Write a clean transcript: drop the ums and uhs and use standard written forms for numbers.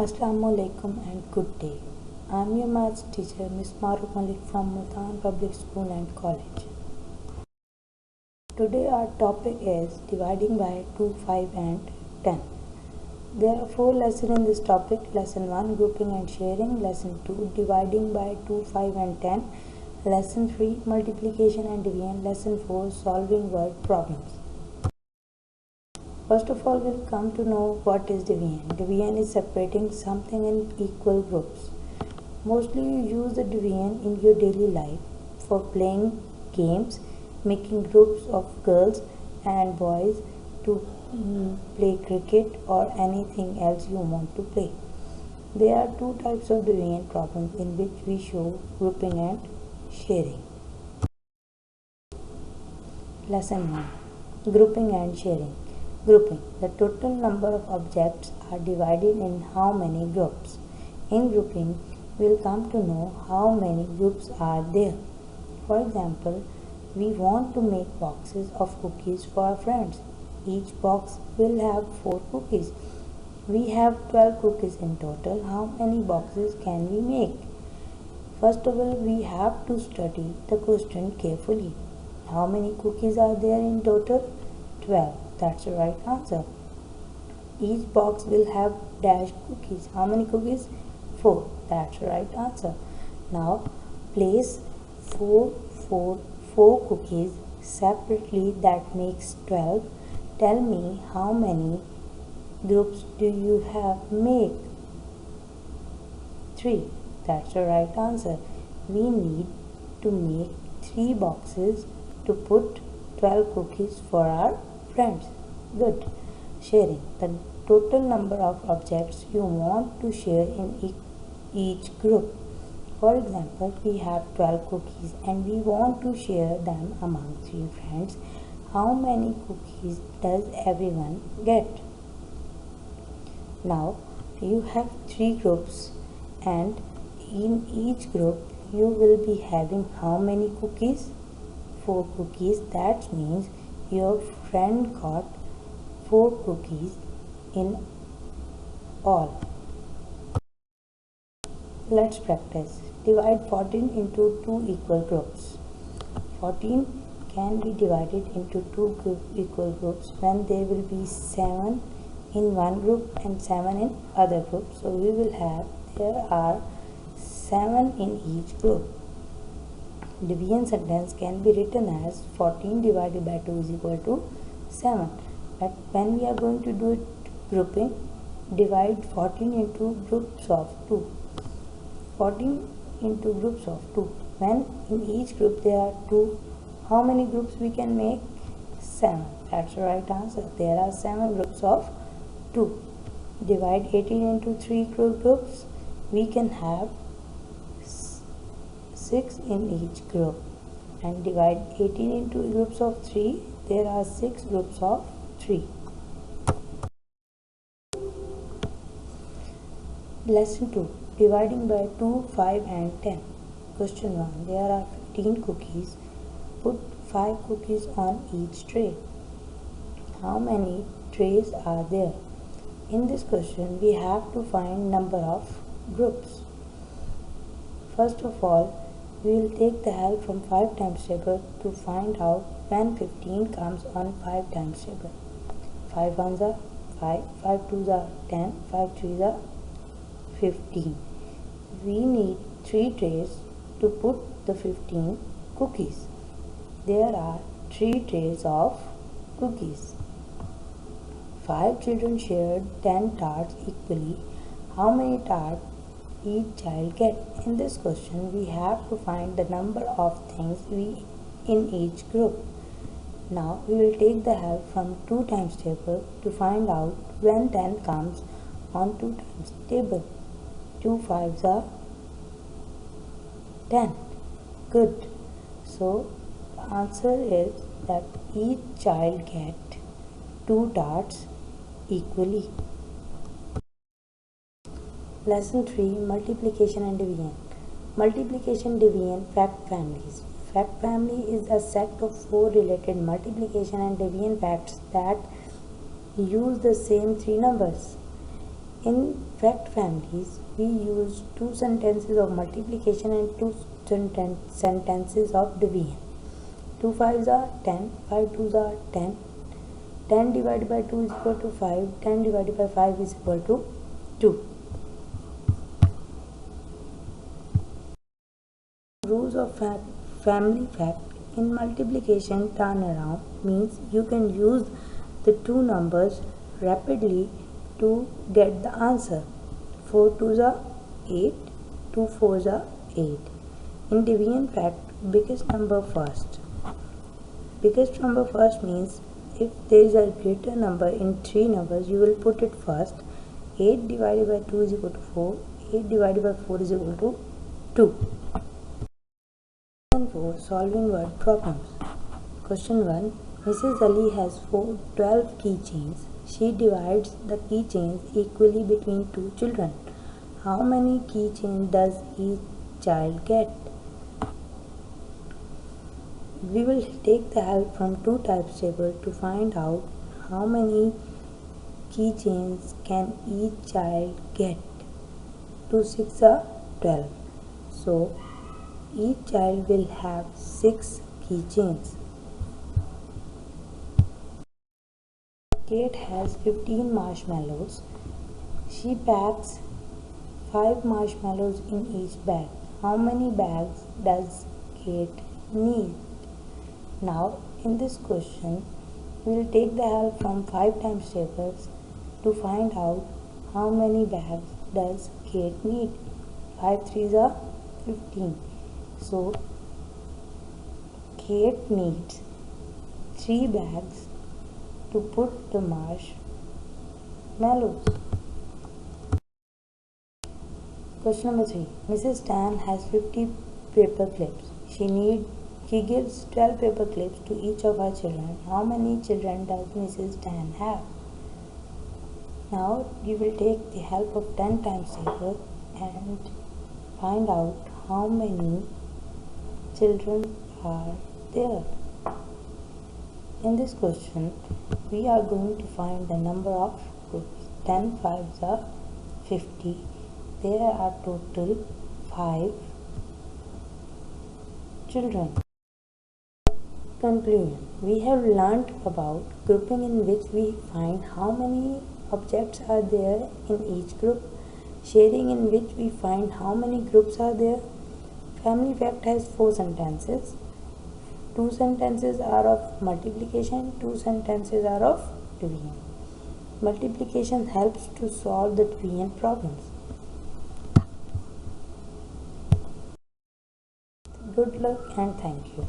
Assalamualaikum and good day. I am your maths teacher Miss Maruf Malik from Multan Public School and College. Today our topic is dividing by 2, 5 and 10. There are 4 lessons in this topic. Lesson 1 grouping and sharing, lesson 2 dividing by 2, 5 and 10, lesson 3 multiplication and division, lesson 4 solving word problems. First of all, we'll come to know what is division. Division is separating something in equal groups. Mostly you use the division in your daily life for playing games, making groups of girls and boys to play cricket or anything else you want to play. There are 2 types of division problems in which we show grouping and sharing. Lesson 1 grouping and sharing. Grouping. The total number of objects are divided in how many groups. In grouping, we'll come to know how many groups are there. For example, we want to make boxes of cookies for our friends. Each box will have 4 cookies. We have 12 cookies in total. How many boxes can we make? First of all, we have to study the question carefully. How many cookies are there in total? 12. That's the right answer. Each box will have dash cookies. How many cookies? 4. That's the right answer. Now place 4 cookies separately, that makes 12. Tell me how many groups do you have made? 3. That's the right answer. We need to make 3 boxes to put 12 cookies for our friends. Good. Sharing. The total number of objects you want to share in each group. For example, we have 12 cookies and we want to share them among 3 friends. How many cookies does everyone get? Now, you have 3 groups and in each group you will be having how many cookies? 4 cookies. That means your friend got 4 cookies in all. Let's practice. Divide 14 into 2 equal groups. 14 can be divided into 2 equal groups when there will be 7 in one group and 7 in other group. So we will have, there are 7 in each group. Division sentence can be written as 14 divided by 2 is equal to 7. But when we are going to do it grouping, divide 14 into groups of 2. 14 into groups of 2. When in each group there are 2, how many groups we can make? 7. That's the right answer. There are 7 groups of 2. Divide 18 into 3 groups. We can have 6 in each group. And divide 18 into groups of 3. There are 6 groups of 3. Lesson 2. Dividing by 2, 5 and 10. Question 1. There are 15 cookies. Put 5 cookies on each tray. How many trays are there? In this question, we have to find number of groups. First of all, we will take the help from 5 times table to find out when 15 comes on 5 times table. 5 ones are 5, 5 twos are 10, 5 threes are 15. We need 3 trays to put the 15 cookies. There are 3 trays of cookies. 5 children shared 10 tarts equally. How many tarts each child get? In this question, we have to find the number of things in each group. Now we will take the help from 2 times table to find out when 10 comes on 2 times table. 2 5s are 10. Good. So the answer is that each child get 2 tarts equally. Lesson 3 multiplication and division. Multiplication, division, fact families. Fact family is a set of 4 related multiplication and division facts that use the same 3 numbers. In fact families, we use two sentences of multiplication and two sentences of division. 2 5s are 10, 5 2s are 10. 10 divided by 2 is equal to 5, 10 divided by 5 is equal to 2. Rules of family fact in multiplication turnaround means you can use the two numbers rapidly to get the answer. 4 2s are 8, 2 4s are 8. In division fact, biggest number first. Biggest number first means if there is a greater number in three numbers, you will put it first. 8 divided by 2 is equal to 4. 8 divided by 4 is equal to 2. Question 4. Solving word problems. Question 1. Mrs. Ali has 12 keychains. She divides the keychains equally between two children. How many keychains does each child get? We will take the help from two types table to find out how many keychains can each child get. 2 6 are 12. So each child will have 6 keychains. Kate has 15 marshmallows. She packs 5 marshmallows in each bag. How many bags does Kate need? Now, in this question, we will take the help from 5 times tables to find out how many bags does Kate need. 5 3s are 15. So, Kate needs 3 bags to put the marshmallows. Question number 3. Mrs. Tan has 50 paper clips. She gives 12 paper clips to each of her children. How many children does Mrs. Tan have? Now you will take the help of 10 times table and find out how many children are there. In this question, we are going to find the number of groups. 10 5s are 50. There are total 5 children. Conclusion. We have learnt about grouping in which we find how many objects are there in each group. Sharing in which we find how many groups are there. Family fact has 4 sentences. 2 sentences are of multiplication, 2 sentences are of division. Multiplication helps to solve the division problems. Good luck and thank you.